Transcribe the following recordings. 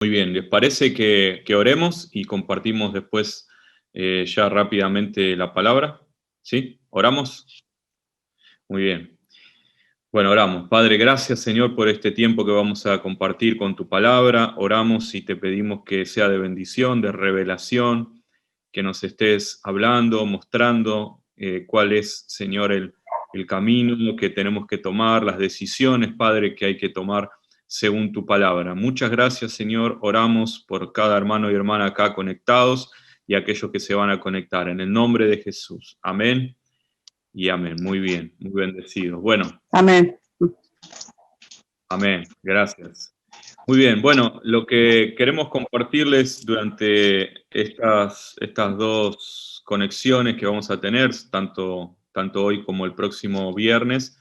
Muy bien, ¿les parece que oremos y compartimos después ya rápidamente la palabra? ¿Sí? ¿Oramos? Muy bien. Bueno, oramos. Padre, gracias Señor por este tiempo que vamos a compartir con tu palabra. Oramos y te pedimos que sea de bendición, de revelación, que nos estés hablando, mostrando cuál es, Señor, el camino que tenemos que tomar, las decisiones, Padre, que hay que tomar según tu palabra. Muchas gracias, Señor. Oramos por cada hermano y hermana acá conectados y aquellos que se van a conectar. En el nombre de Jesús. Amén y amén. Muy bien, muy bendecidos. Bueno. Amén. Amén, gracias. Muy bien, bueno, lo que queremos compartirles durante estas dos conexiones que vamos a tener, tanto hoy como el próximo viernes,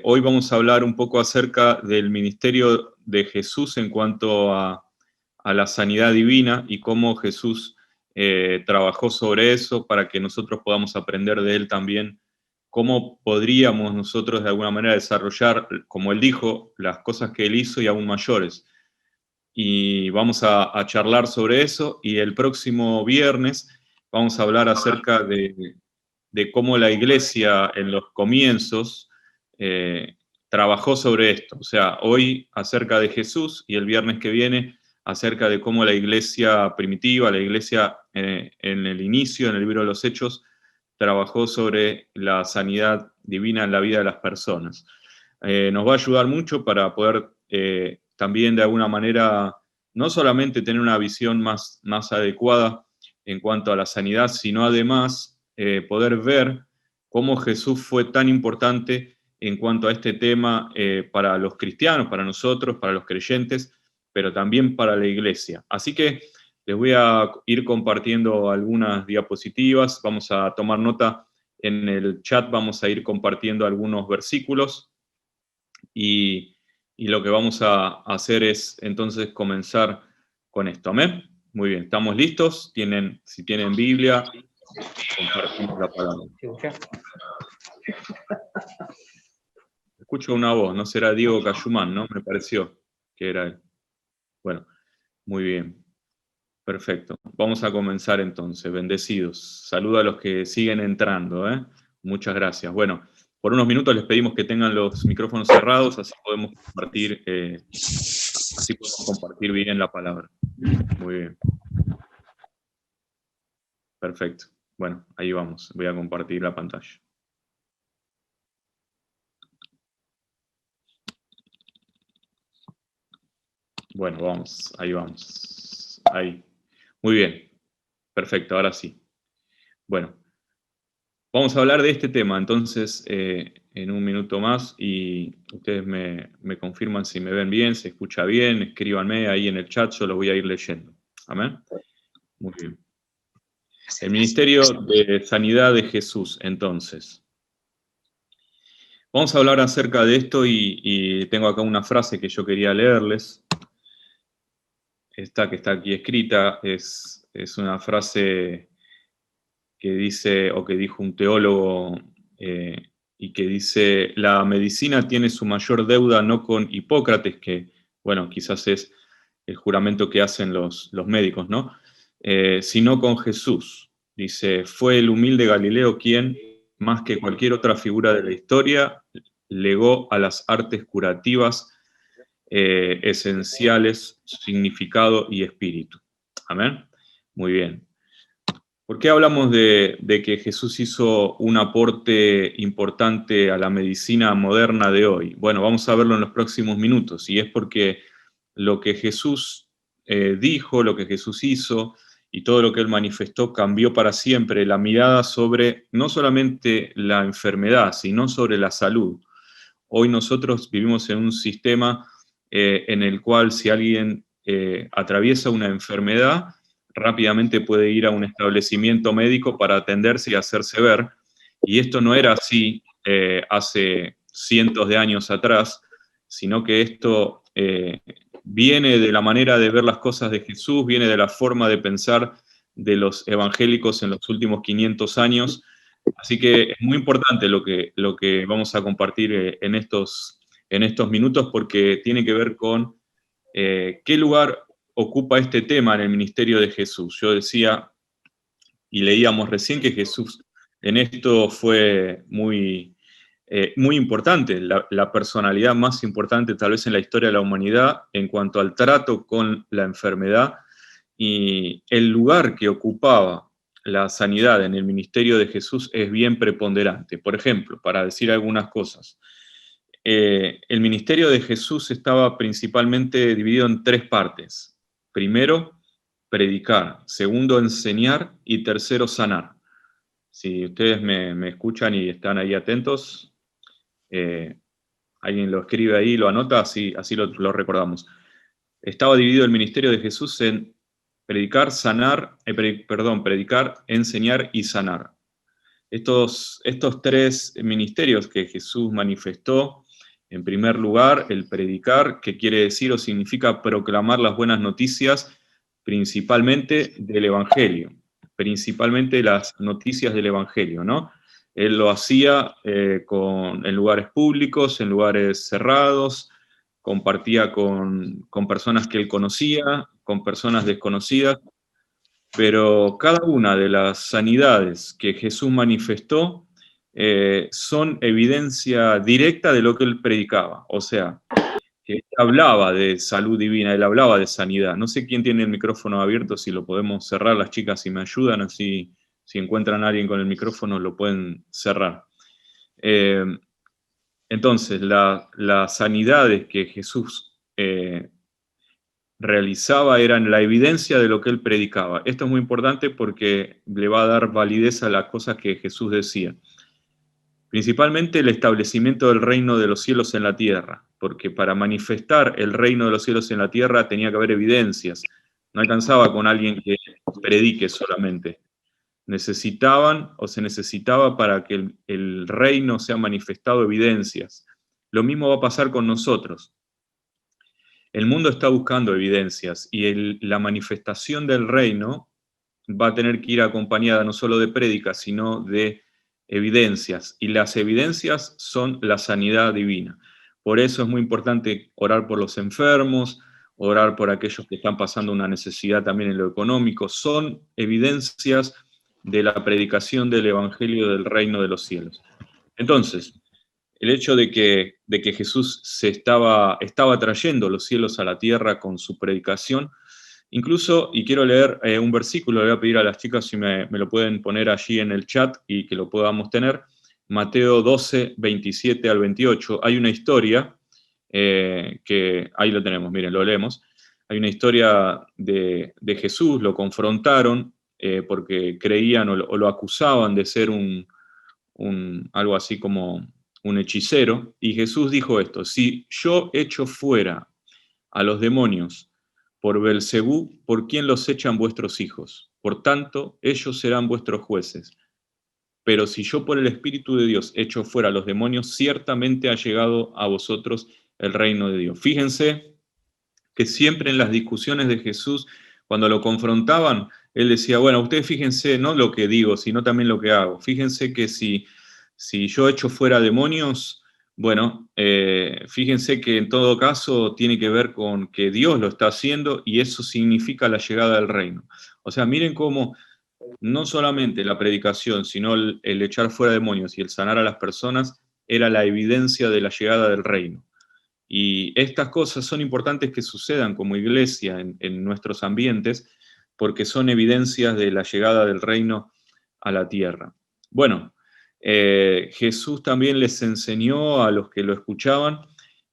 hoy vamos a hablar un poco acerca del ministerio de Jesús en cuanto a la sanidad divina y cómo Jesús trabajó sobre eso para que nosotros podamos aprender de él también cómo podríamos nosotros de alguna manera desarrollar, como él dijo, las cosas que él hizo y aún mayores. Y vamos a charlar sobre eso, y el próximo viernes vamos a hablar acerca de cómo la iglesia en los comienzos trabajó sobre esto. O sea, hoy acerca de Jesús y el viernes que viene acerca de cómo la iglesia primitiva, la iglesia en el inicio, en el libro de los Hechos, trabajó sobre la sanidad divina en la vida de las personas. Nos va a ayudar mucho para poder también de alguna manera no solamente tener una visión más adecuada en cuanto a la sanidad, sino además poder ver cómo Jesús fue tan importante en cuanto a este tema para los cristianos, para nosotros, para los creyentes, pero también para la iglesia. Así que les voy a ir compartiendo algunas diapositivas, vamos a tomar nota en el chat, vamos a ir compartiendo algunos versículos y lo que vamos a hacer es entonces comenzar con esto. ¿Amén? Muy bien, ¿estamos listos? Si tienen Biblia, compartimos la palabra. Escucho una voz, no será Diego Cayumán, ¿no? Me pareció que era él. Bueno, muy bien. Perfecto. Vamos a comenzar entonces. Bendecidos. Saludo a los que siguen entrando, ¿eh? Muchas gracias. Bueno, por unos minutos les pedimos que tengan los micrófonos cerrados, así podemos compartir bien la palabra. Muy bien. Perfecto. Bueno, ahí vamos. Voy a compartir la pantalla. Bueno, vamos. Ahí vamos. Ahí. Muy bien. Perfecto, ahora sí. Bueno, vamos a hablar de este tema entonces en un minuto más y ustedes me confirman si me ven bien, se escucha bien, escríbanme ahí en el chat, yo los voy a ir leyendo. Amén. Muy bien. El ministerio de sanidad de Jesús, entonces. Vamos a hablar acerca de esto y tengo acá una frase que yo quería leerles. Esta que está aquí escrita es una frase que dice, o que dijo un teólogo, y que dice, la medicina tiene su mayor deuda no con Hipócrates, que, bueno, quizás es el juramento que hacen los médicos, ¿no? Sino con Jesús. Dice, fue el humilde Galileo quien, más que cualquier otra figura de la historia, legó a las artes curativas esenciales, significado y espíritu. Amén. Muy bien. ¿Por qué hablamos de que Jesús hizo un aporte importante a la medicina moderna de hoy? Bueno, vamos a verlo en los próximos minutos, y es porque lo que Jesús dijo, lo que Jesús hizo y todo lo que él manifestó cambió para siempre la mirada sobre no solamente la enfermedad, sino sobre la salud. Hoy nosotros vivimos en un sistema en el cual si alguien atraviesa una enfermedad, rápidamente puede ir a un establecimiento médico para atenderse y hacerse ver, y esto no era así hace cientos de años atrás, sino que esto viene de la manera de ver las cosas de Jesús, viene de la forma de pensar de los evangélicos en los últimos 500 años, así que es muy importante lo que vamos a compartir en estos minutos, porque tiene que ver con ¿Qué lugar ocupa este tema en el ministerio de Jesús? Yo decía, y leíamos recién, que Jesús en esto fue muy importante, la personalidad más importante tal vez en la historia de la humanidad en cuanto al trato con la enfermedad, y el lugar que ocupaba la sanidad en el ministerio de Jesús es bien preponderante. Por ejemplo, para decir algunas cosas, el ministerio de Jesús estaba principalmente dividido en tres partes. Primero, predicar. Segundo, enseñar. Y tercero, sanar. Si ustedes me escuchan y están ahí atentos, eh, alguien lo escribe ahí, lo anota, así lo recordamos. Estaba dividido el ministerio de Jesús en predicar, predicar, enseñar y sanar. Estos tres ministerios que Jesús manifestó, en primer lugar, el predicar, que quiere decir o significa proclamar las buenas noticias, principalmente del Evangelio, principalmente las noticias del Evangelio, ¿no? Él lo hacía en lugares públicos, en lugares cerrados, compartía con personas que él conocía, con personas desconocidas, pero cada una de las sanidades que Jesús manifestó son evidencia directa de lo que él predicaba. O sea, que él hablaba de salud divina, él hablaba de sanidad. No sé quién tiene el micrófono abierto, si lo podemos cerrar las chicas, si me ayudan, así si encuentran a alguien con el micrófono lo pueden cerrar. Eh, entonces, las sanidades que Jesús realizaba eran la evidencia de lo que él predicaba. Esto es muy importante porque le va a dar validez a las cosas que Jesús decía. Principalmente el establecimiento del reino de los cielos en la tierra, porque para manifestar el reino de los cielos en la tierra tenía que haber evidencias. No alcanzaba con alguien que predique solamente. Necesitaban o se necesitaba para que el reino sea manifestado evidencias. Lo mismo va a pasar con nosotros. El mundo está buscando evidencias y la manifestación del reino va a tener que ir acompañada no solo de prédicas, sino de evidencias. Y las evidencias son la sanidad divina. Por eso es muy importante orar por los enfermos, orar por aquellos que están pasando una necesidad también en lo económico. Son evidencias de la predicación del Evangelio del reino de los cielos. Entonces, el hecho de que Jesús estaba trayendo los cielos a la tierra con su predicación, incluso, y quiero leer un versículo, le voy a pedir a las chicas si me lo pueden poner allí en el chat y que lo podamos tener, Mateo 12, 27 al 28, hay una historia que, ahí lo tenemos, miren, lo leemos, hay una historia de Jesús, lo confrontaron porque creían o lo acusaban de ser algo así como un hechicero, y Jesús dijo esto: si yo echo fuera a los demonios por Belcebú, ¿por quién los echan vuestros hijos? Por tanto, ellos serán vuestros jueces. Pero si yo por el Espíritu de Dios echo fuera a los demonios, ciertamente ha llegado a vosotros el reino de Dios. Fíjense que siempre en las discusiones de Jesús, cuando lo confrontaban, él decía, bueno, ustedes fíjense no lo que digo, sino también lo que hago. Fíjense que si yo echo fuera demonios, bueno, fíjense que en todo caso tiene que ver con que Dios lo está haciendo y eso significa la llegada del reino. O sea, miren cómo no solamente la predicación, sino el echar fuera demonios y el sanar a las personas era la evidencia de la llegada del reino. Y estas cosas son importantes que sucedan como iglesia en nuestros ambientes porque son evidencias de la llegada del reino a la tierra. Bueno, Jesús también les enseñó a los que lo escuchaban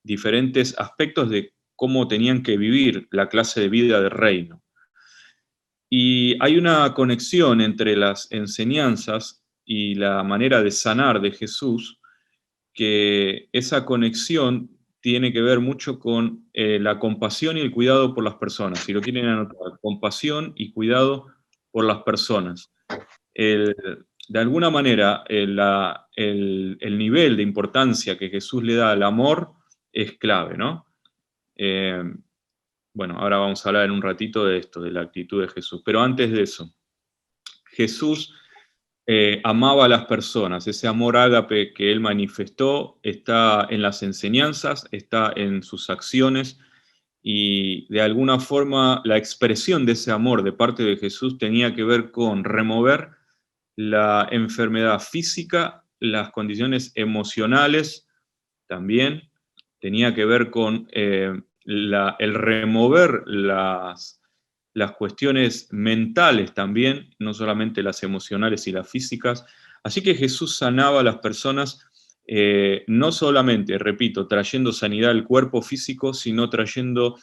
diferentes aspectos de cómo tenían que vivir la clase de vida del reino. Y hay una conexión entre las enseñanzas y la manera de sanar de Jesús, que esa conexión tiene que ver mucho con la compasión y el cuidado por las personas. Si lo quieren anotar, compasión y cuidado por las personas. De alguna manera, el nivel de importancia que Jesús le da al amor es clave, ¿no? Bueno, ahora vamos a hablar en un ratito de esto, de la actitud de Jesús. Pero antes de eso, Jesús amaba a las personas. Ese amor ágape que él manifestó está en las enseñanzas, está en sus acciones y de alguna forma la expresión de ese amor de parte de Jesús tenía que ver con remover la enfermedad física, las condiciones emocionales también, tenía que ver con el remover las cuestiones mentales también, no solamente las emocionales y las físicas. Así que Jesús sanaba a las personas, no solamente, repito, trayendo sanidad al cuerpo físico, sino trayendo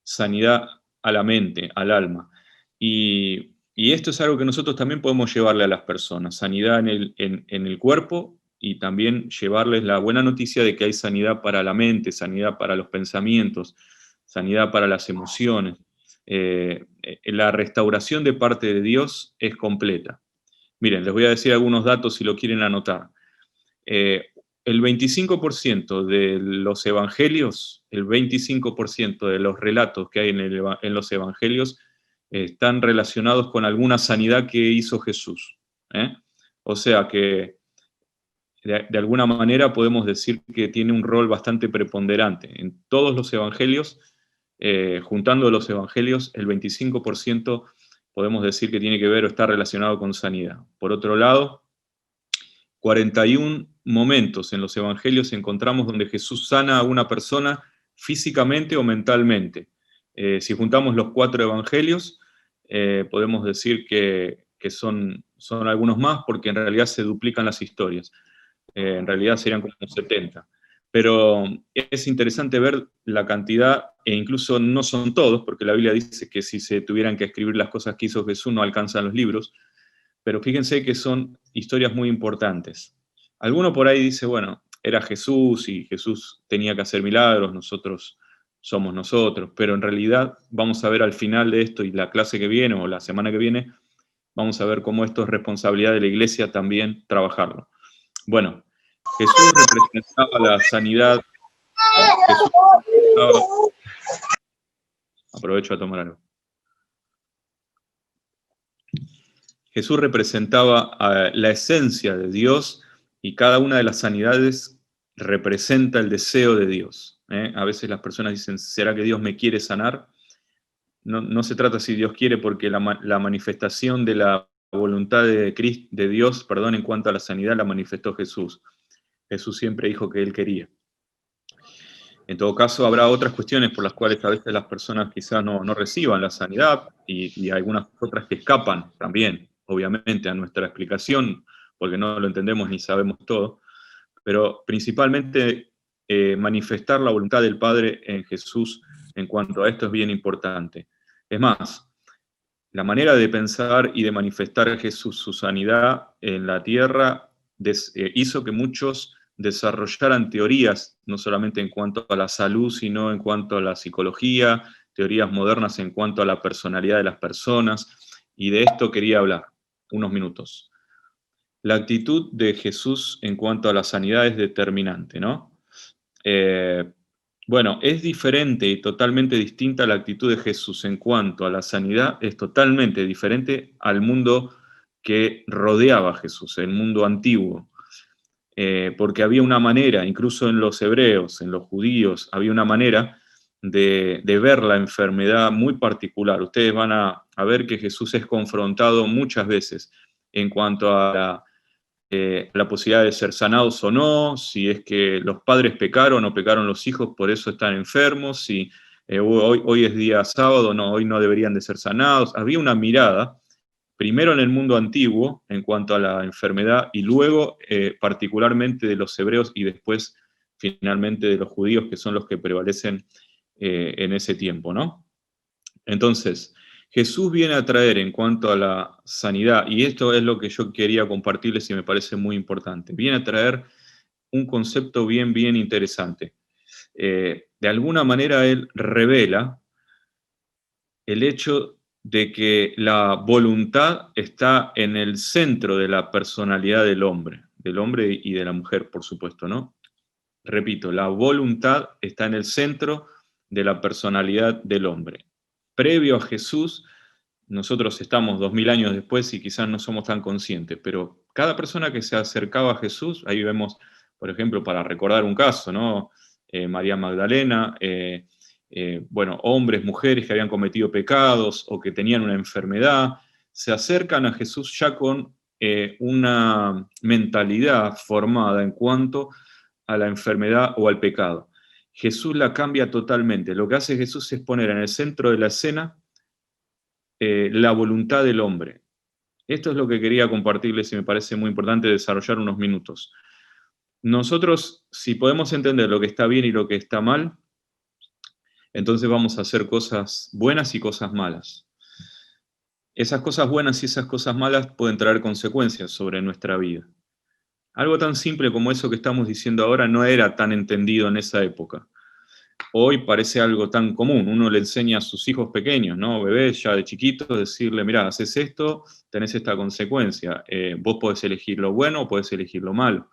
sanidad a la mente, al alma. Y esto es algo que nosotros también podemos llevarle a las personas, sanidad en el cuerpo y también llevarles la buena noticia de que hay sanidad para la mente, sanidad para los pensamientos, sanidad para las emociones. La restauración de parte de Dios es completa. Miren, les voy a decir algunos datos si lo quieren anotar. Eh, el 25% de los evangelios, el 25% de los relatos que hay en los evangelios están relacionados con alguna sanidad que hizo Jesús. ¿Eh? O sea que de alguna manera podemos decir que tiene un rol bastante preponderante. En todos los evangelios, juntando los evangelios, el 25% podemos decir que tiene que ver o está relacionado con sanidad. Por otro lado, 41 momentos en los evangelios encontramos donde Jesús sana a una persona físicamente o mentalmente. Si juntamos los 4 evangelios, podemos decir que son algunos más porque en realidad se duplican las historias. En realidad serían como 70. Pero es interesante ver la cantidad, e incluso no son todos, porque la Biblia dice que si se tuvieran que escribir las cosas que hizo Jesús no alcanzan los libros, pero fíjense que son historias muy importantes. Alguno por ahí dice, bueno, era Jesús y Jesús tenía que hacer milagros, nosotros somos nosotros, pero en realidad vamos a ver al final de esto y la clase que viene o la semana que viene, vamos a ver cómo esto es responsabilidad de la iglesia también trabajarlo. Bueno, Jesús representaba la sanidad. Jesús representaba, aprovecho a tomar algo. Jesús representaba la esencia de Dios y cada una de las sanidades representa el deseo de Dios. A veces las personas dicen, ¿será que Dios me quiere sanar? No, no se trata si Dios quiere, porque la manifestación de la voluntad de Dios, perdón, en cuanto a la sanidad, la manifestó Jesús. Jesús siempre dijo que Él quería. En todo caso, habrá otras cuestiones por las cuales a veces las personas quizás no reciban la sanidad y algunas otras que escapan también, obviamente, a nuestra explicación, porque no lo entendemos ni sabemos todo, pero principalmente manifestar la voluntad del Padre en Jesús en cuanto a esto es bien importante. Es más, la manera de pensar y de manifestar a Jesús su sanidad en la tierra hizo que muchos desarrollaran teorías, no solamente en cuanto a la salud, sino en cuanto a la psicología, teorías modernas en cuanto a la personalidad de las personas, y de esto quería hablar unos minutos. La actitud de Jesús en cuanto a la sanidad es determinante, ¿no? Bueno, es diferente y totalmente distinta la actitud de Jesús en cuanto a la sanidad, es totalmente diferente al mundo que rodeaba a Jesús, el mundo antiguo. Porque había una manera, incluso en los hebreos, en los judíos, había una manera de ver la enfermedad muy particular. Ustedes van a ver que Jesús es confrontado muchas veces en cuanto a la posibilidad de ser sanados o no, si es que los padres pecaron o pecaron los hijos, por eso están enfermos, si hoy es día sábado, no, hoy no deberían de ser sanados. Había una mirada, primero en el mundo antiguo, en cuanto a la enfermedad, y luego particularmente de los hebreos y después finalmente de los judíos, que son los que prevalecen en ese tiempo, ¿no? Entonces, Jesús viene a traer en cuanto a la sanidad, y esto es lo que yo quería compartirles y me parece muy importante, viene a traer un concepto bien interesante. De alguna manera él revela el hecho de que la voluntad está en el centro de la personalidad del hombre y de la mujer, por supuesto, ¿no? Repito, la voluntad está en el centro de la personalidad del hombre. Previo a Jesús, nosotros estamos 2000 años después y quizás no somos tan conscientes, pero cada persona que se acercaba a Jesús, ahí vemos, por ejemplo, para recordar un caso, ¿no? María Magdalena, bueno, hombres, mujeres que habían cometido pecados o que tenían una enfermedad, se acercan a Jesús ya con una mentalidad formada en cuanto a la enfermedad o al pecado. Jesús la cambia totalmente. Lo que hace Jesús es poner en el centro de la escena la voluntad del hombre. Esto es lo que quería compartirles y me parece muy importante desarrollar unos minutos. Nosotros, si podemos entender lo que está bien y lo que está mal, entonces vamos a hacer cosas buenas y cosas malas. Esas cosas buenas y esas cosas malas pueden traer consecuencias sobre nuestra vida. Algo tan simple como eso que estamos diciendo ahora no era tan entendido en esa época. Hoy parece algo tan común. Uno le enseña a sus hijos pequeños, ¿no? Bebés ya de chiquitos, decirle, mirá, haces esto, tenés esta consecuencia. Vos podés elegir lo bueno o podés elegir lo malo.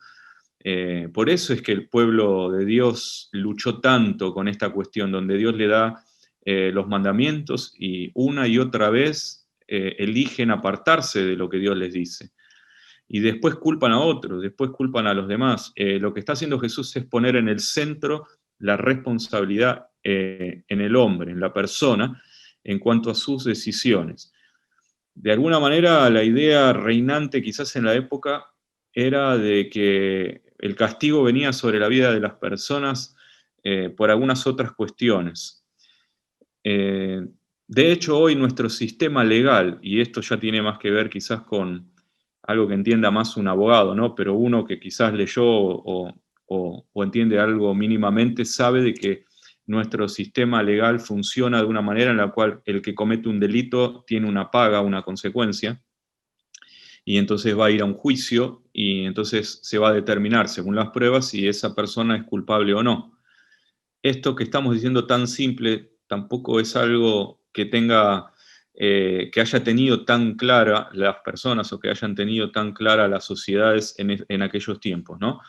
Por eso es que el pueblo de Dios luchó tanto con esta cuestión, donde Dios le da los mandamientos y una y otra vez eligen apartarse de lo que Dios les dice. Y después culpan a otros, después culpan a los demás. Lo que está haciendo Jesús es poner en el centro la responsabilidad en el hombre, en la persona, en cuanto a sus decisiones. De alguna manera, la idea reinante quizás en la época era de que el castigo venía sobre la vida de las personas por algunas otras cuestiones. De hecho, hoy nuestro sistema legal, y esto ya tiene más que ver quizás con algo que entienda más un abogado, ¿no? Pero uno que quizás leyó o entiende algo mínimamente sabe de que nuestro sistema legal funciona de una manera en la cual el que comete un delito tiene una paga, una consecuencia, y entonces va a ir a un juicio y entonces se va a determinar según las pruebas si esa persona es culpable o no. Esto que estamos diciendo tan simple tampoco es algo que tenga, que haya tenido tan clara las personas o que hayan tenido tan clara las sociedades en aquellos tiempos, ¿no?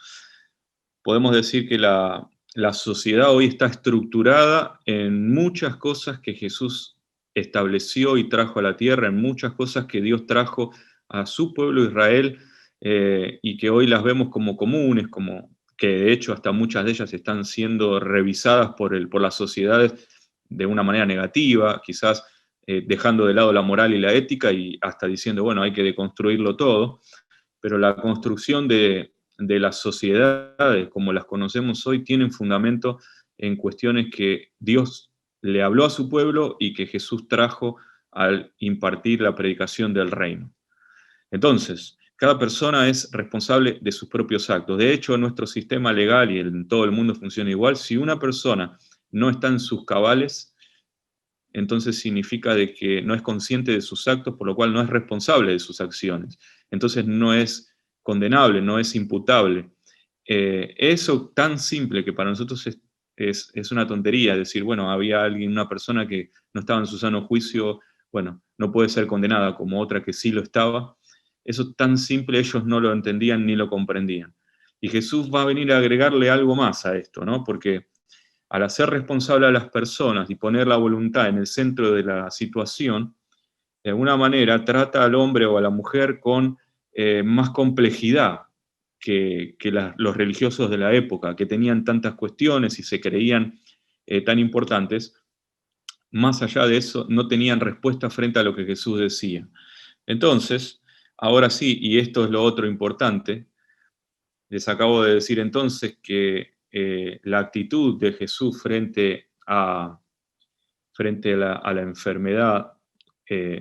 Podemos decir que la sociedad hoy está estructurada en muchas cosas que Jesús estableció y trajo a la tierra, en muchas cosas que Dios trajo a su pueblo Israel y que hoy las vemos como comunes, como que de hecho hasta muchas de ellas están siendo revisadas por las sociedades de una manera negativa, quizás dejando de lado la moral y la ética y hasta diciendo, bueno, hay que deconstruirlo todo, pero la construcción de las sociedades como las conocemos hoy tienen fundamento en cuestiones que Dios le habló a su pueblo y que Jesús trajo al impartir la predicación del reino. Entonces, cada persona es responsable de sus propios actos. De hecho, nuestro sistema legal y en todo el mundo funciona igual. Si una persona no está en sus cabales, entonces significa de que no es consciente de sus actos, por lo cual no es responsable de sus acciones. Entonces no es condenable, no es imputable. Eso tan simple que para nosotros es una tontería, decir, bueno, había alguien, una persona que no estaba en su sano juicio, bueno, no puede ser condenada como otra que sí lo estaba. Eso tan simple ellos no lo entendían ni lo comprendían. Y Jesús va a venir a agregarle algo más a esto, ¿no? Porque al hacer responsable a las personas y poner la voluntad en el centro de la situación, de alguna manera trata al hombre o a la mujer con más complejidad que los religiosos de la época, que tenían tantas cuestiones y se creían tan importantes. Más allá de eso, no tenían respuesta frente a lo que Jesús decía. Entonces, ahora sí, y esto es lo otro importante, les acabo de decir entonces que la actitud de Jesús frente a la enfermedad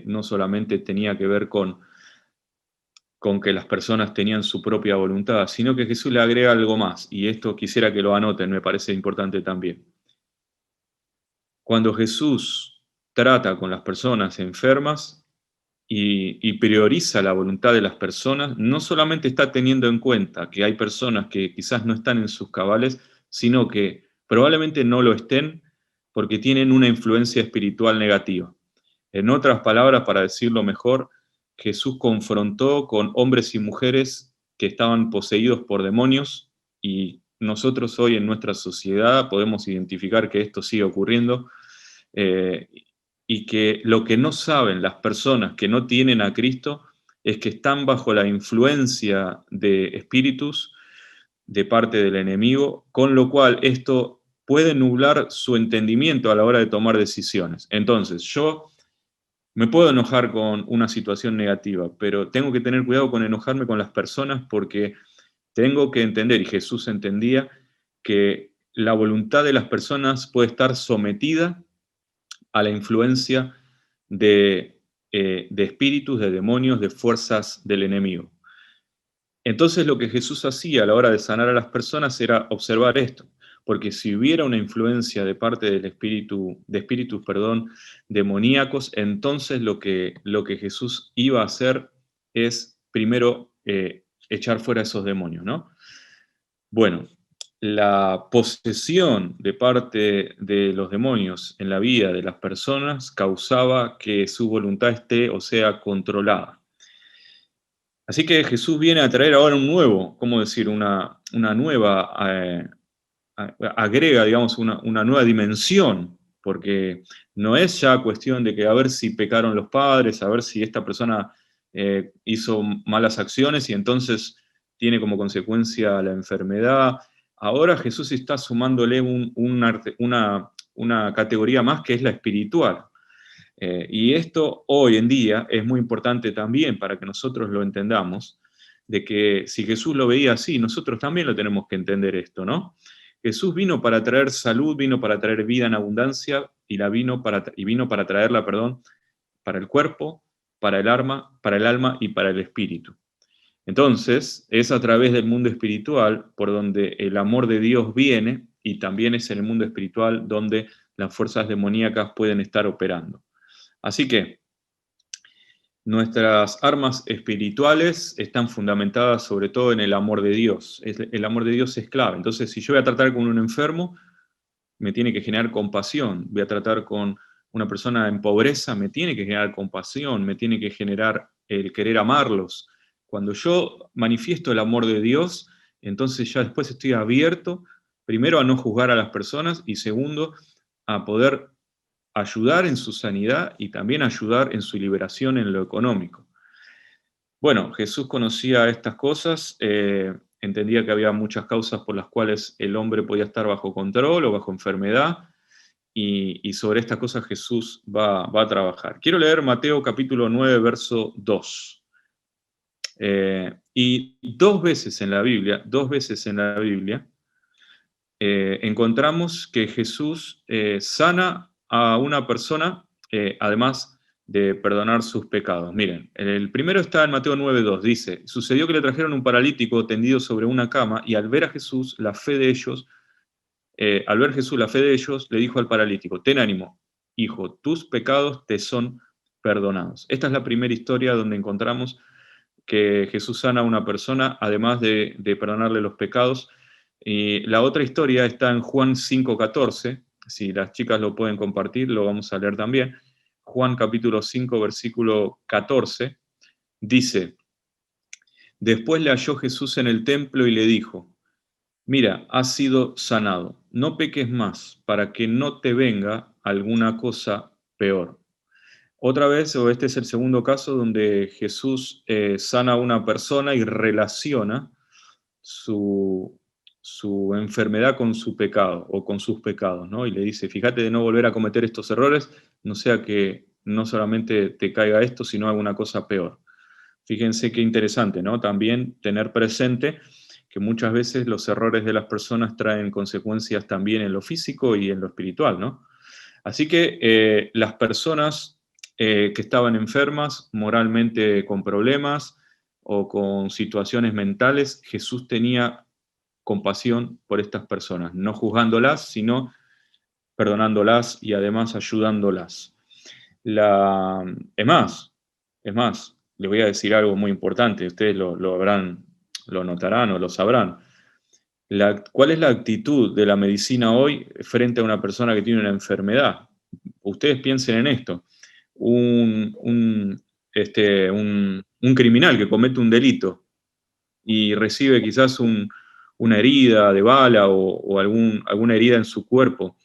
no solamente tenía que ver con que las personas tenían su propia voluntad, sino que Jesús le agrega algo más, y esto quisiera que lo anoten, me parece importante también. Cuando Jesús trata con las personas enfermas y prioriza la voluntad de las personas, no solamente está teniendo en cuenta que hay personas que quizás no están en sus cabales, sino que probablemente no lo estén porque tienen una influencia espiritual negativa. En otras palabras, para decirlo mejor, Jesús confrontó con hombres y mujeres que estaban poseídos por demonios y nosotros hoy en nuestra sociedad podemos identificar que esto sigue ocurriendo eh, y que lo que no saben las personas que no tienen a Cristo es que están bajo la influencia de espíritus de parte del enemigo, con lo cual esto puede nublar su entendimiento a la hora de tomar decisiones. Entonces, yo me puedo enojar con una situación negativa, pero tengo que tener cuidado con enojarme con las personas porque tengo que entender, y Jesús entendía, que la voluntad de las personas puede estar sometida a la influencia de espíritus, de demonios, de fuerzas del enemigo. Entonces lo que Jesús hacía a la hora de sanar a las personas era observar esto, porque si hubiera una influencia de parte del espíritu, de espíritus, perdón, demoníacos, entonces lo que Jesús iba a hacer es primero echar fuera esos demonios, ¿no? Bueno, la posesión de parte de los demonios en la vida de las personas causaba que su voluntad esté o sea controlada. Así que Jesús viene a traer ahora un nuevo, ¿cómo decir? Una nueva, agrega, digamos, una nueva dimensión, porque no es ya cuestión de que a ver si pecaron los padres, a ver si esta persona hizo malas acciones y entonces tiene como consecuencia la enfermedad. Ahora Jesús está sumándole una categoría más que es la espiritual. Y esto hoy en día es muy importante también para que nosotros lo entendamos, de que si Jesús lo veía así, nosotros también lo tenemos que entender esto, ¿no? Jesús vino para traer salud, vino para traer vida en abundancia y vino para traerla, perdón, para el cuerpo, para el alma y para el espíritu. Entonces, es a través del mundo espiritual por donde el amor de Dios viene y también es en el mundo espiritual donde las fuerzas demoníacas pueden estar operando. Así que nuestras armas espirituales están fundamentadas sobre todo en el amor de Dios. El amor de Dios es clave. Entonces, si yo voy a tratar con un enfermo, me tiene que generar compasión. Voy a tratar con una persona en pobreza, me tiene que generar compasión, me tiene que generar el querer amarlos. Cuando yo manifiesto el amor de Dios, entonces ya después estoy abierto, primero a no juzgar a las personas y segundo, a poder ayudar en su sanidad y también ayudar en su liberación en lo económico. Bueno, Jesús conocía estas cosas, entendía que había muchas causas por las cuales el hombre podía estar bajo control o bajo enfermedad, y sobre estas cosas Jesús va a trabajar. Quiero leer Mateo capítulo 9, verso 2. Y dos veces en la Biblia, encontramos que Jesús sana a una persona, además de perdonar sus pecados. Miren, el primero está en Mateo 9:2, dice, sucedió que le trajeron un paralítico tendido sobre una cama y al ver Jesús la fe de ellos, le dijo al paralítico, ten ánimo, hijo, tus pecados te son perdonados. Esta es la primera historia donde encontramos que Jesús sana a una persona, además de perdonarle los pecados. Y la otra historia está en Juan 5:14, si las chicas lo pueden compartir, lo vamos a leer también. Juan capítulo 5, versículo 14, dice, después le halló Jesús en el templo y le dijo, mira, has sido sanado, no peques más, para que no te venga alguna cosa peor. Otra vez, o este es el segundo caso donde Jesús sana a una persona y relaciona su enfermedad con su pecado o con sus pecados, ¿no? Y le dice, fíjate de no volver a cometer estos errores, no sea que no solamente te caiga esto, sino alguna cosa peor. Fíjense qué interesante, ¿no? También tener presente que muchas veces los errores de las personas traen consecuencias también en lo físico y en lo espiritual, ¿no? Así que las personas que estaban enfermas, moralmente con problemas o con situaciones mentales, Jesús tenía compasión por estas personas, no juzgándolas, sino perdonándolas y además ayudándolas. Es más, les voy a decir algo muy importante, ustedes lo notarán o lo sabrán. ¿Cuál es la actitud de la medicina hoy frente a una persona que tiene una enfermedad? Ustedes piensen en esto. Un criminal que comete un delito y recibe quizás una herida de bala o alguna herida en su cuerpo,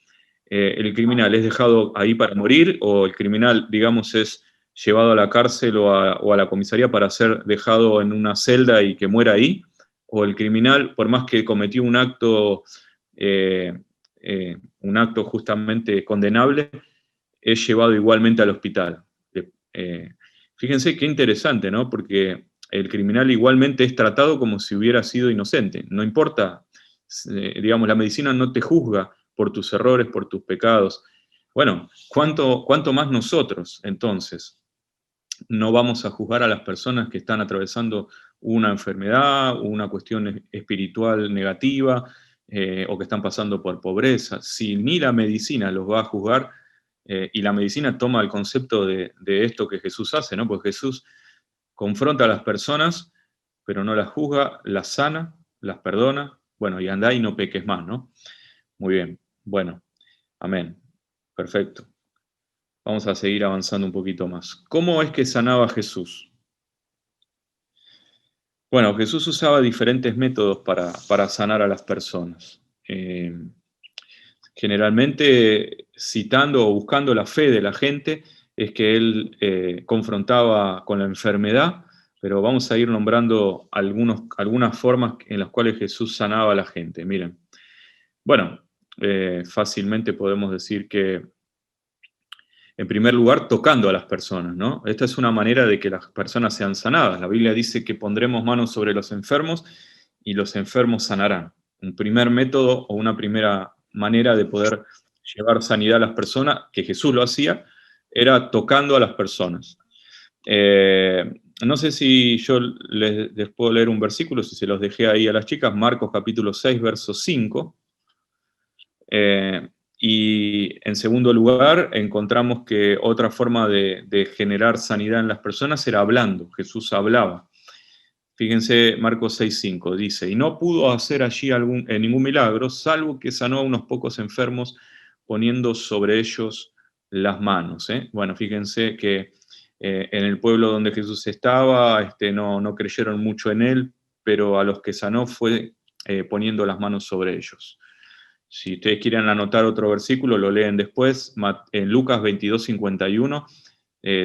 ¿el criminal es dejado ahí para morir o el criminal, digamos, es llevado a la cárcel o a la comisaría para ser dejado en una celda y que muera ahí? ¿O el criminal, por más que cometió un acto un acto justamente condenable, es llevado igualmente al hospital. Fíjense qué interesante, ¿no? Porque el criminal igualmente es tratado como si hubiera sido inocente. No importa, digamos, la medicina no te juzga por tus errores, por tus pecados. Bueno, ¿cuánto más nosotros, entonces? No vamos a juzgar a las personas que están atravesando una enfermedad, una cuestión espiritual negativa, o que están pasando por pobreza. Si ni la medicina los va a juzgar, y la medicina toma el concepto de esto que Jesús hace, ¿no? Porque Jesús confronta a las personas, pero no las juzga, las sana, las perdona, bueno, y andá y no peques más, ¿no? Muy bien, bueno, amén, perfecto. Vamos a seguir avanzando un poquito más. ¿Cómo es que sanaba Jesús? Bueno, Jesús usaba diferentes métodos para sanar a las personas. Generalmente citando o buscando la fe de la gente es que él confrontaba con la enfermedad, pero vamos a ir nombrando algunas formas en las cuales Jesús sanaba a la gente. Miren, bueno, fácilmente podemos decir que, en primer lugar, tocando a las personas, ¿no? Esta es una manera de que las personas sean sanadas. La Biblia dice que pondremos manos sobre los enfermos y los enfermos sanarán. Un primer método o una primera manera de poder llevar sanidad a las personas, que Jesús lo hacía, era tocando a las personas. No sé si yo les puedo leer un versículo, si se los dejé ahí a las chicas, Marcos capítulo 6, verso 5. Y en segundo lugar, encontramos que otra forma de generar sanidad en las personas era hablando. Jesús hablaba. Fíjense, Marcos 6:5 dice, y no pudo hacer allí ningún milagro, salvo que sanó a unos pocos enfermos poniendo sobre ellos las manos. Bueno, fíjense que en el pueblo donde Jesús estaba, no creyeron mucho en él, pero a los que sanó fue poniendo las manos sobre ellos. Si ustedes quieren anotar otro versículo, lo leen después. En Lucas 22:51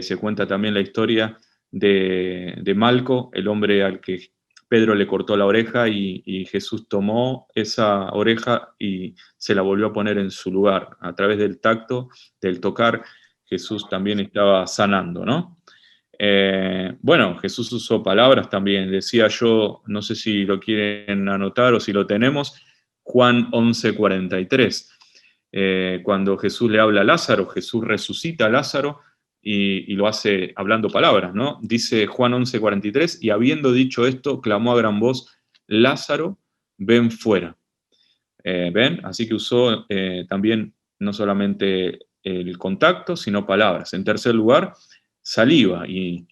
se cuenta también la historia de Malco, el hombre al que Pedro le cortó la oreja y Jesús tomó esa oreja y se la volvió a poner en su lugar. A través del tacto, del tocar, Jesús también estaba sanando, ¿no? Bueno, Jesús usó palabras también. Decía yo, no sé si lo quieren anotar o si lo tenemos, Juan 11:43. Cuando Jesús le habla a Lázaro, Jesús resucita a Lázaro y lo hace hablando palabras, ¿no? Dice Juan 11:43, y habiendo dicho esto, clamó a gran voz, Lázaro, ven fuera. ¿Ven? Así que usó también no solamente el contacto, sino palabras. En tercer lugar, saliva, y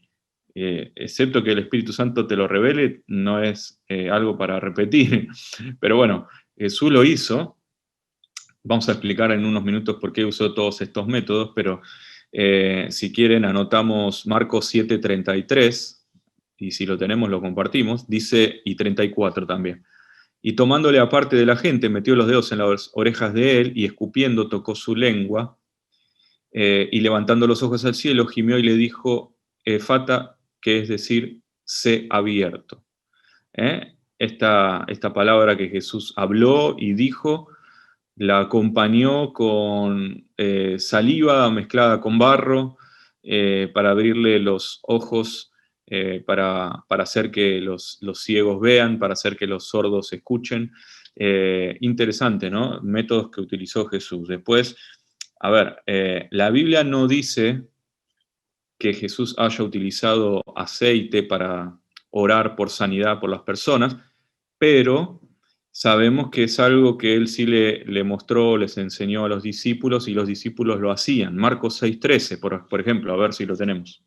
excepto que el Espíritu Santo te lo revele, no es algo para repetir. Pero bueno, Jesús lo hizo. Vamos a explicar en unos minutos por qué usó todos estos métodos, pero si quieren anotamos Marcos 7:33, y si lo tenemos lo compartimos, dice, y 34 también. Y tomándole aparte de la gente, metió los dedos en las orejas de él, y escupiendo tocó su lengua, y levantando los ojos al cielo, gimió y le dijo, Efata, que es decir, sé abierto. Esta palabra que Jesús habló y dijo, la acompañó con saliva mezclada con barro, para abrirle los ojos, para hacer que los ciegos vean, para hacer que los sordos escuchen. Interesante, ¿no? Métodos que utilizó Jesús. Después, a ver, la Biblia no dice que Jesús haya utilizado aceite para orar por sanidad por las personas, pero sabemos que es algo que él sí le mostró, les enseñó a los discípulos, y los discípulos lo hacían. Marcos 6:13, por ejemplo, a ver si lo tenemos.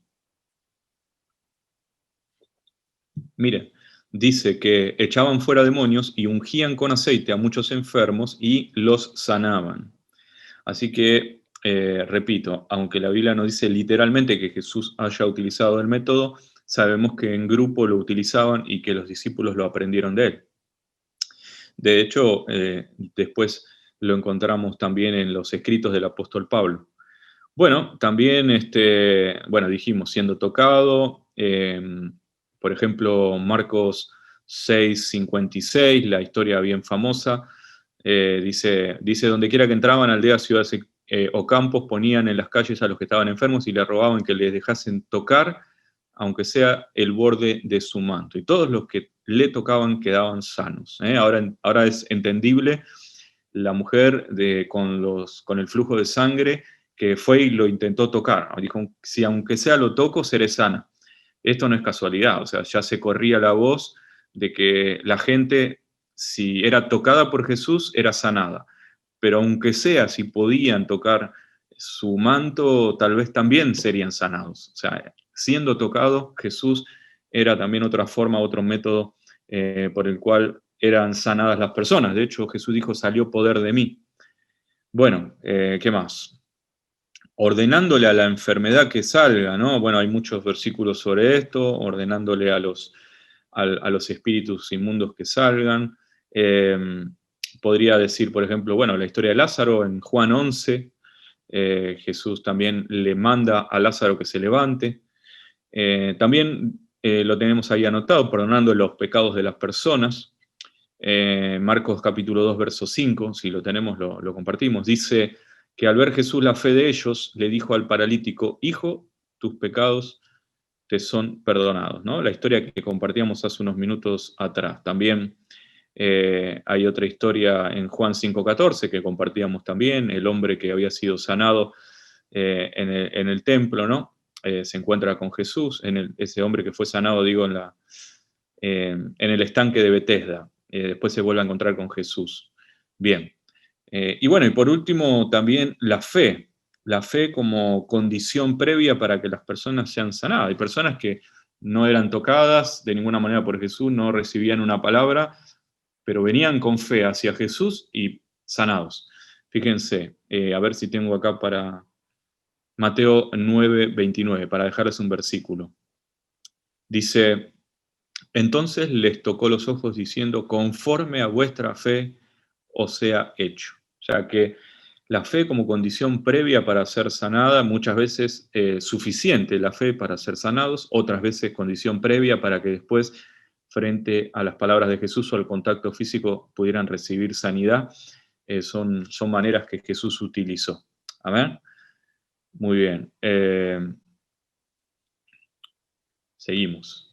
Mire, dice que echaban fuera demonios y ungían con aceite a muchos enfermos y los sanaban. Así que, repito, aunque la Biblia no dice literalmente que Jesús haya utilizado el método, sabemos que en grupo lo utilizaban y que los discípulos lo aprendieron de él. De hecho, después lo encontramos también en los escritos del apóstol Pablo. Bueno, también, bueno, dijimos, siendo tocado, por ejemplo, Marcos 6:56, la historia bien famosa, Dice, donde quiera que entraban, aldeas, ciudades o campos, ponían en las calles a los que estaban enfermos y le rogaban que les dejasen tocar, aunque sea el borde de su manto. Y todos los que le tocaban quedaban sanos. Ahora es entendible la mujer con el flujo de sangre que fue y lo intentó tocar. Dijo, si aunque sea lo toco, seré sana. Esto no es casualidad, o sea, ya se corría la voz de que la gente, si era tocada por Jesús, era sanada. Pero aunque sea, si podían tocar su manto, tal vez también serían sanados. O sea, siendo tocado, Jesús era también otra forma, otro método por el cual eran sanadas las personas. De hecho, Jesús dijo, salió poder de mí. Bueno, ¿qué más? Ordenándole a la enfermedad que salga, ¿no? Bueno, hay muchos versículos sobre esto, ordenándole a los espíritus inmundos que salgan. Podría decir, por ejemplo, bueno, la historia de Lázaro en Juan 11, Jesús también le manda a Lázaro que se levante. También lo tenemos ahí anotado, perdonando los pecados de las personas. Marcos capítulo 2, verso 5, si lo tenemos, lo compartimos. Dice que al ver Jesús la fe de ellos, le dijo al paralítico, hijo, tus pecados te son perdonados, ¿no? La historia que compartíamos hace unos minutos atrás. También hay otra historia en Juan 5:14 que compartíamos también, el hombre que había sido sanado en el templo, ¿no? Se encuentra con Jesús, ese hombre que fue sanado, digo, en el estanque de Betesda. Después se vuelve a encontrar con Jesús. Bien. Y bueno, y por último también la fe como condición previa para que las personas sean sanadas. Hay personas que no eran tocadas de ninguna manera por Jesús, no recibían una palabra, pero venían con fe hacia Jesús y sanados. Fíjense, a ver si tengo acá para Mateo 9:29, para dejarles un versículo. Dice, entonces les tocó los ojos diciendo, conforme a vuestra fe os sea hecho. O sea que la fe como condición previa para ser sanada, muchas veces suficiente la fe para ser sanados, otras veces condición previa para que después, frente a las palabras de Jesús o al contacto físico, pudieran recibir sanidad. Son maneras que Jesús utilizó. Amén. Muy bien. Seguimos.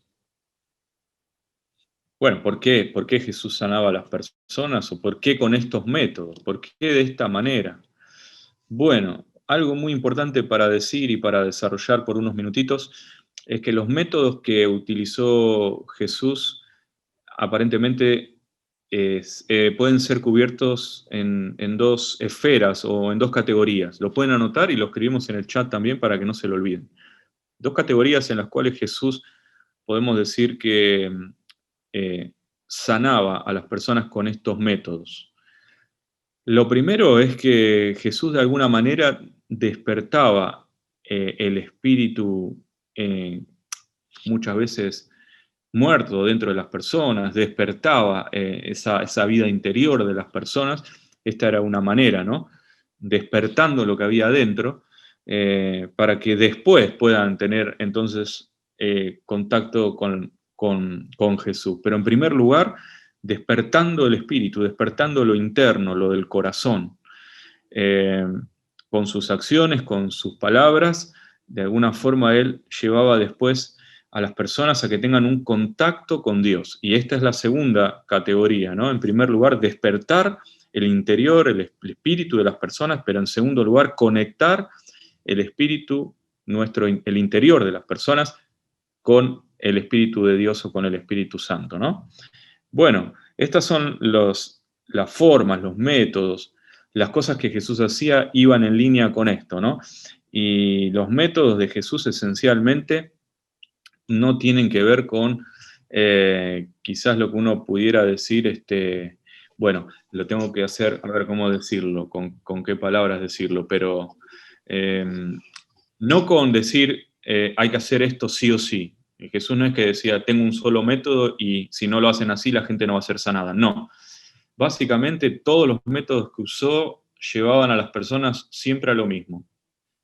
Bueno, ¿por qué? ¿Por qué Jesús sanaba a las personas? ¿O por qué con estos métodos? ¿Por qué de esta manera? Bueno, algo muy importante para decir y para desarrollar por unos minutitos es que los métodos que utilizó Jesús aparentemente pueden ser cubiertos en dos esferas o en dos categorías. Lo pueden anotar y lo escribimos en el chat también para que no se lo olviden. Dos categorías en las cuales Jesús podemos decir que sanaba a las personas con estos métodos. Lo primero es que Jesús de alguna manera despertaba el espíritu muchas veces muerto dentro de las personas, despertaba esa vida interior de las personas. Esta era una manera, ¿no? Despertando lo que había adentro, para que después puedan tener entonces contacto con Jesús. Pero en primer lugar, despertando el espíritu, despertando lo interno, lo del corazón, con sus acciones, con sus palabras. De alguna forma él llevaba después a las personas a que tengan un contacto con Dios. Y esta es la segunda categoría, ¿no? En primer lugar, despertar el interior, el espíritu de las personas, pero en segundo lugar, conectar el espíritu, el interior de las personas, con el Espíritu de Dios o con el Espíritu Santo, ¿no? Bueno, estas son las formas, los métodos, las cosas que Jesús hacía iban en línea con esto, ¿no? Y los métodos de Jesús esencialmente no tienen que ver con quizás lo que uno pudiera decir, bueno, lo tengo que hacer, a ver cómo decirlo, con qué palabras decirlo, pero no con decir hay que hacer esto sí o sí. Jesús no es que decía, tengo un solo método y si no lo hacen así la gente no va a ser sanada. No. Básicamente todos los métodos que usó llevaban a las personas siempre a lo mismo.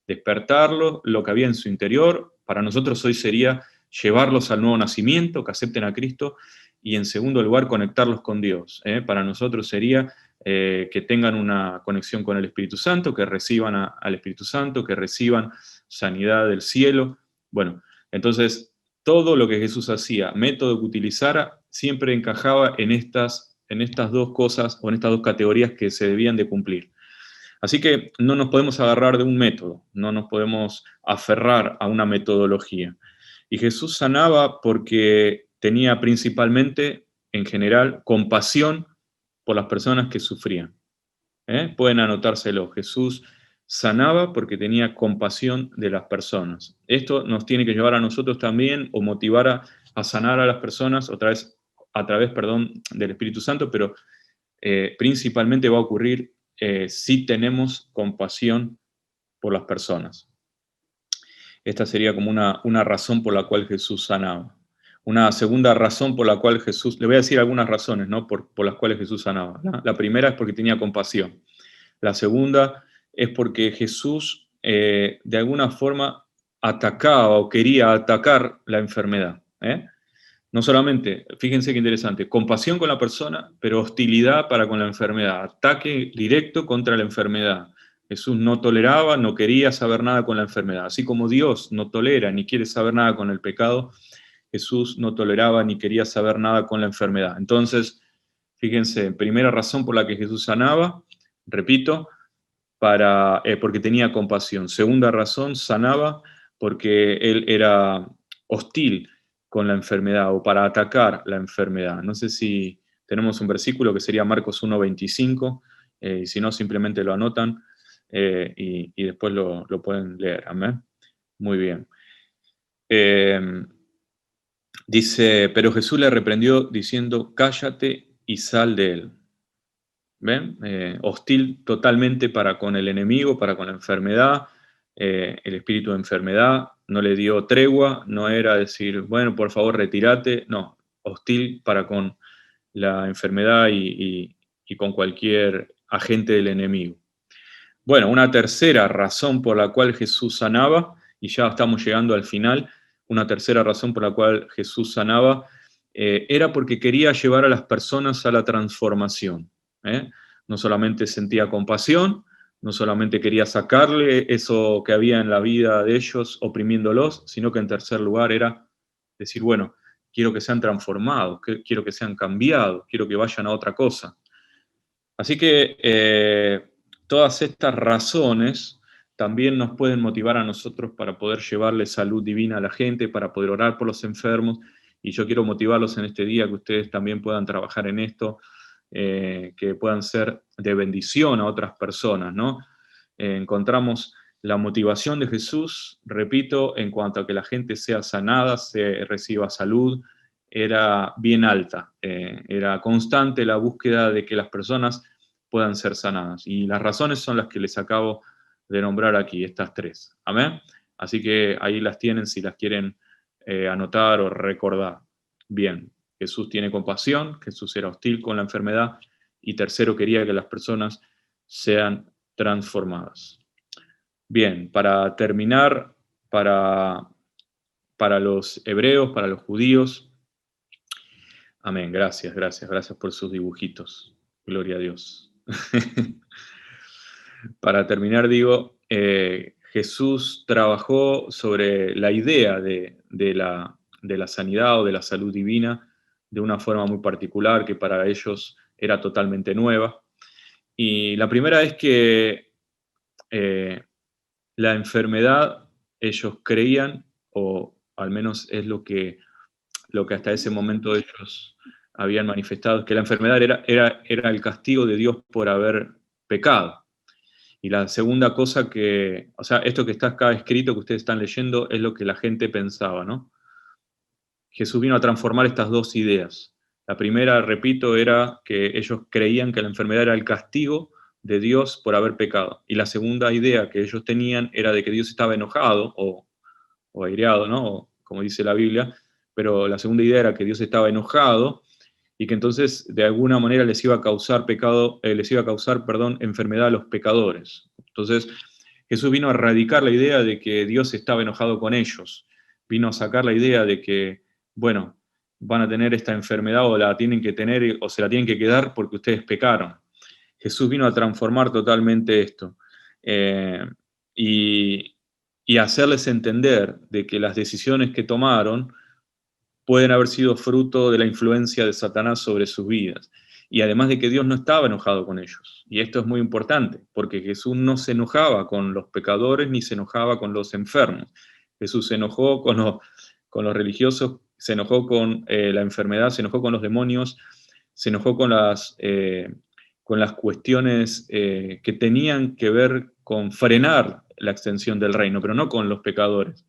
Despertarlo, lo que había en su interior. Para nosotros hoy sería llevarlos al nuevo nacimiento, que acepten a Cristo, y en segundo lugar conectarlos con Dios. Para nosotros sería que tengan una conexión con el Espíritu Santo, que reciban al Espíritu Santo, que reciban sanidad del cielo. Bueno, entonces todo lo que Jesús hacía, método que utilizara, siempre encajaba en estas dos cosas o en estas dos categorías que se debían de cumplir. Así que no nos podemos agarrar de un método, no nos podemos aferrar a una metodología. Y Jesús sanaba porque tenía principalmente, en general, compasión por las personas que sufrían. Pueden anotárselo. Jesús sanaba porque tenía compasión de las personas. Esto nos tiene que llevar a nosotros también o motivar a sanar a las personas a través, del Espíritu Santo, pero principalmente va a ocurrir si tenemos compasión por las personas. Esta sería como una razón por la cual Jesús sanaba. Una segunda razón por la cual Jesús, le voy a decir algunas razones, ¿no? por las cuales Jesús sanaba. La primera es porque tenía compasión. La segunda es porque Jesús de alguna forma atacaba o quería atacar la enfermedad. No solamente, fíjense qué interesante, compasión con la persona, pero hostilidad para con la enfermedad, ataque directo contra la enfermedad. Jesús no toleraba, no quería saber nada con la enfermedad. Así como Dios no tolera ni quiere saber nada con el pecado, Jesús no toleraba ni quería saber nada con la enfermedad. Entonces, fíjense, primera razón por la que Jesús sanaba, repito, porque tenía compasión. Segunda razón, sanaba porque él era hostil con la enfermedad o para atacar la enfermedad. No sé si tenemos un versículo que sería Marcos 1:25, y si no, simplemente lo anotan y después lo pueden leer. Amén. Muy bien. Dice, pero Jesús le reprendió diciendo, cállate y sal de él. ¿Ven? Hostil totalmente para con el enemigo, para con la enfermedad, el espíritu de enfermedad, no le dio tregua, no era decir, bueno, por favor, retírate, no, hostil para con la enfermedad y con cualquier agente del enemigo. Bueno, una tercera razón por la cual Jesús sanaba, y ya estamos llegando al final, una tercera razón por la cual Jesús sanaba, era porque quería llevar a las personas a la transformación. No solamente sentía compasión, no solamente quería sacarle eso que había en la vida de ellos oprimiéndolos, sino que en tercer lugar era decir, bueno, quiero que sean transformados, quiero que sean cambiados, quiero que vayan a otra cosa. Así que todas estas razones también nos pueden motivar a nosotros para poder llevarle salud divina a la gente, para poder orar por los enfermos, y yo quiero motivarlos en este día que ustedes también puedan trabajar en esto, que puedan ser de bendición a otras personas, ¿no? Encontramos la motivación de Jesús, repito, en cuanto a que la gente sea sanada, se reciba salud, era bien alta, era constante la búsqueda de que las personas puedan ser sanadas. Y las razones son las que les acabo de nombrar aquí, estas tres. ¿Amén? Así que ahí las tienen si las quieren anotar o recordar. Bien, Jesús tiene compasión, Jesús era hostil con la enfermedad y tercero, quería que las personas sean transformadas. Bien, para terminar, para los hebreos, para los judíos, amén, gracias por sus dibujitos, gloria a Dios. Para terminar, digo, Jesús trabajó sobre la idea de la sanidad o de la salud divina de una forma muy particular que para ellos era totalmente nueva. Y la primera es que la enfermedad, ellos creían, o al menos es lo que hasta ese momento ellos habían manifestado, que la enfermedad era el castigo de Dios por haber pecado. Y la segunda cosa o sea, esto que está acá escrito, que ustedes están leyendo, es lo que la gente pensaba, ¿no? Jesús vino a transformar estas dos ideas. La primera, repito, era que ellos creían que la enfermedad era el castigo de Dios por haber pecado. Y la segunda idea que ellos tenían era de que Dios estaba enojado o aireado, ¿no? O, como dice la Biblia, pero la segunda idea era que Dios estaba enojado y que entonces de alguna manera les iba a causar enfermedad a los pecadores. Entonces Jesús vino a erradicar la idea de que Dios estaba enojado con ellos, vino a sacar la idea de que, bueno, van a tener esta enfermedad o la tienen que tener o se la tienen que quedar porque ustedes pecaron. Jesús vino a transformar totalmente esto. eh, y, y hacerles entender de que las decisiones que tomaron pueden haber sido fruto de la influencia de Satanás sobre sus vidas. Y además de que Dios no estaba enojado con ellos. Y esto es muy importante, porque Jesús no se enojaba con los pecadores ni se enojaba con los enfermos. Jesús se enojó con los religiosos, se enojó con la enfermedad, se enojó con los demonios, se enojó con las cuestiones que tenían que ver con frenar la extensión del reino, pero no con los pecadores.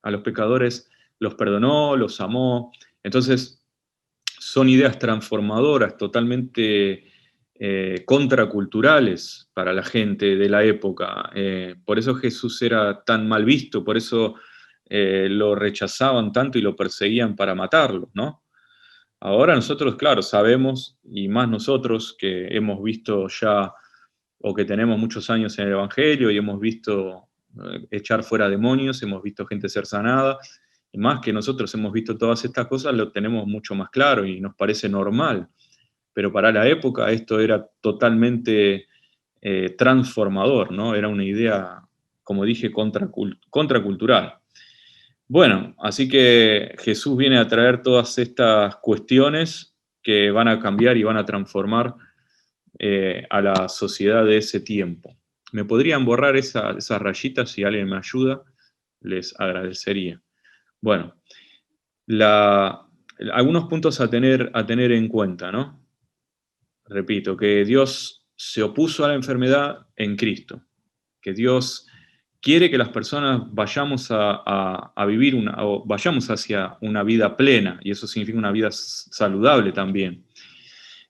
A los pecadores los perdonó, los amó. Entonces, son ideas transformadoras, totalmente contraculturales para la gente de la época. Por eso Jesús era tan mal visto, por eso lo rechazaban tanto y lo perseguían para matarlo, ¿no? Ahora nosotros, claro, sabemos, y más nosotros que hemos visto ya, o que tenemos muchos años en el Evangelio y hemos visto echar fuera demonios, hemos visto gente ser sanada, y más que nosotros hemos visto todas estas cosas, lo tenemos mucho más claro y nos parece normal. Pero para la época esto era totalmente transformador, ¿no? Era una idea, como dije, contracultural. Bueno, así que Jesús viene a traer todas estas cuestiones que van a cambiar y van a transformar a la sociedad de ese tiempo. ¿Me podrían borrar esas rayitas si alguien me ayuda? Les agradecería. Bueno, algunos puntos a tener en cuenta, ¿no? Repito, que Dios se opuso a la enfermedad en Cristo, que Dios quiere que las personas vayamos a vivir o vayamos hacia una vida plena, y eso significa una vida saludable también.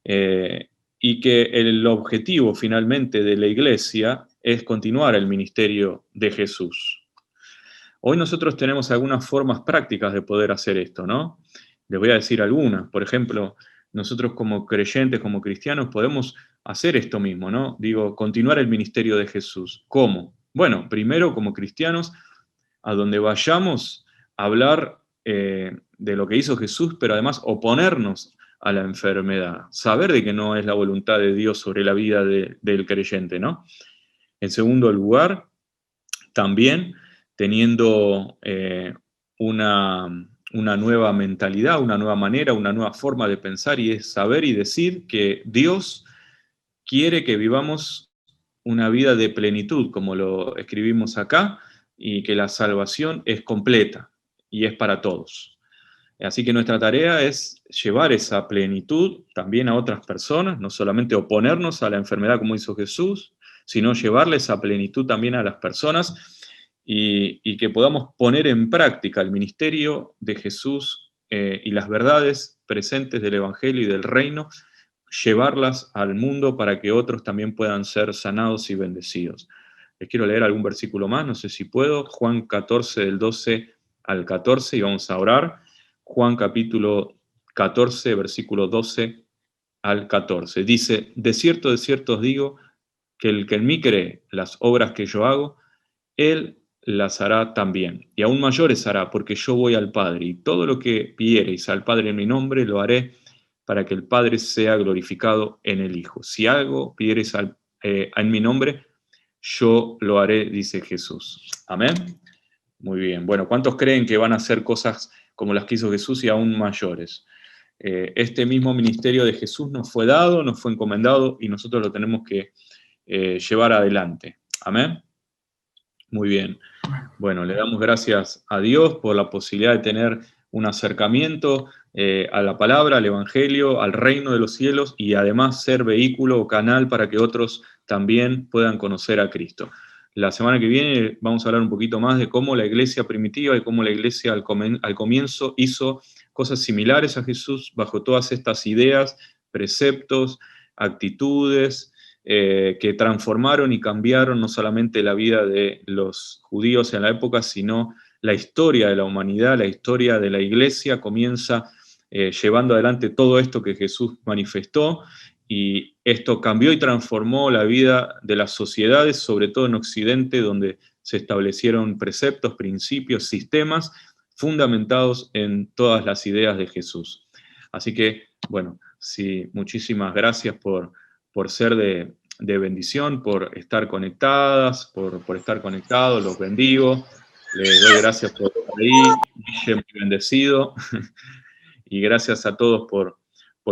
Y que el objetivo finalmente de la iglesia es continuar el ministerio de Jesús. Hoy nosotros tenemos algunas formas prácticas de poder hacer esto, ¿no? Les voy a decir algunas. Por ejemplo, nosotros como creyentes, como cristianos, podemos hacer esto mismo, ¿no? Digo, continuar el ministerio de Jesús. ¿Cómo? Bueno, primero como cristianos, a donde vayamos a hablar de lo que hizo Jesús, pero además oponernos a la enfermedad, saber de que no es la voluntad de Dios sobre la vida del creyente, ¿no? En segundo lugar, también teniendo una nueva mentalidad, una nueva manera, una nueva forma de pensar, y es saber y decir que Dios quiere que vivamos una vida de plenitud, como lo escribimos acá, y que la salvación es completa y es para todos. Así que nuestra tarea es llevar esa plenitud también a otras personas, no solamente oponernos a la enfermedad como hizo Jesús, sino llevarle esa plenitud también a las personas y que podamos poner en práctica el ministerio de Jesús y las verdades presentes del Evangelio y del Reino, llevarlas al mundo para que otros también puedan ser sanados y bendecidos. Les quiero leer algún versículo más, no sé si puedo, Juan 14, del 12 al 14, y vamos a orar. Juan capítulo 14, versículo 12 al 14. Dice, de cierto os digo, que el que en mí cree las obras que yo hago, él las hará también, y aún mayores hará, porque yo voy al Padre, y todo lo que pidiereis al Padre en mi nombre, lo haré, para que el Padre sea glorificado en el Hijo. Si algo pidiereis en mi nombre, yo lo haré, dice Jesús. Amén. Muy bien. Bueno, ¿cuántos creen que van a hacer cosas como las que hizo Jesús y aún mayores? Este mismo ministerio de Jesús nos fue dado, nos fue encomendado, y nosotros lo tenemos que llevar adelante. Amén. Muy bien. Bueno, le damos gracias a Dios por la posibilidad de tener un acercamiento a la palabra, al Evangelio, al reino de los cielos, y además ser vehículo o canal para que otros también puedan conocer a Cristo. La semana que viene vamos a hablar un poquito más de cómo la iglesia primitiva y cómo la iglesia al comienzo hizo cosas similares a Jesús bajo todas estas ideas, preceptos, actitudes, que transformaron y cambiaron no solamente la vida de los judíos en la época, sino la historia de la humanidad, la historia de la iglesia comienza llevando adelante todo esto que Jesús manifestó, y esto cambió y transformó la vida de las sociedades, sobre todo en Occidente, donde se establecieron preceptos, principios, sistemas fundamentados en todas las ideas de Jesús. Así que, bueno, sí, muchísimas gracias por ser de bendición por estar conectadas, por estar conectados, los bendigo. Les doy gracias por estar ahí, Guille, muy bendecido. Y gracias a todos por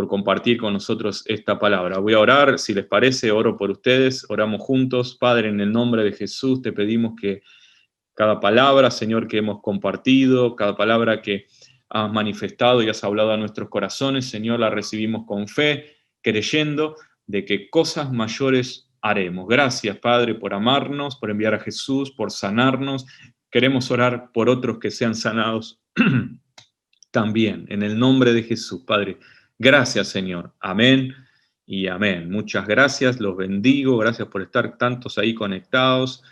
compartir con nosotros esta palabra. Voy a orar, si les parece, oro por ustedes, oramos juntos. Padre, en el nombre de Jesús te pedimos que cada palabra, Señor, que hemos compartido, cada palabra que has manifestado y has hablado a nuestros corazones, Señor, la recibimos con fe, creyendo de que cosas mayores haremos. Gracias, Padre, por amarnos, por enviar a Jesús, por sanarnos. Queremos orar por otros que sean sanados también, en el nombre de Jesús, Padre. Gracias, Señor. Amén y amén. Muchas gracias, los bendigo. Gracias por estar tantos ahí conectados.